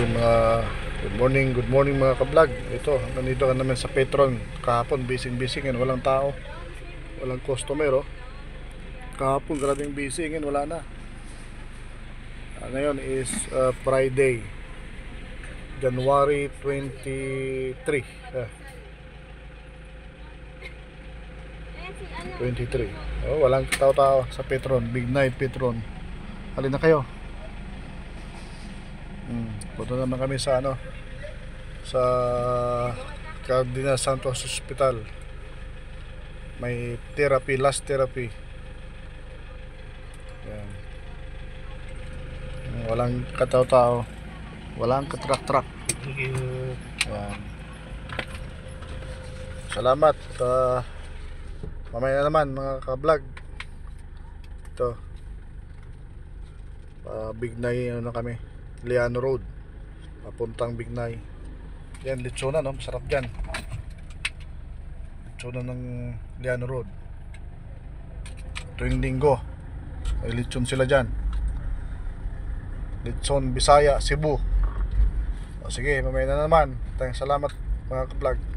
Good morning mga ka-vlog. Ito, nandito ka naman sa Petron. Kahapon, busy ngayon, walang tao. Walang customer, oh. Kahapon, grabing busy ngayon, wala na. Ngayon is Friday, January 23. 23. Oh, walang tao-tao sa Petron. Big night Petron. Halina kayo. Punta naman kami sa sa Cardinal Santos Hospital. May therapy, last therapy. Yan. Walang katao-tao, walang katrak-trak. Yan. Salamat. Mamaya na naman mga ka-vlog. Ito, Bignay na kami, Liano Road, papuntang Bignay. Yan, litsonan, no? Masarap dyan. Litsonan ng Liano Road. Tuwing linggo may litson sila dyan. Litson Bisaya, Cebu. Sige, mamaya na naman. Salamat mga ka-vlog.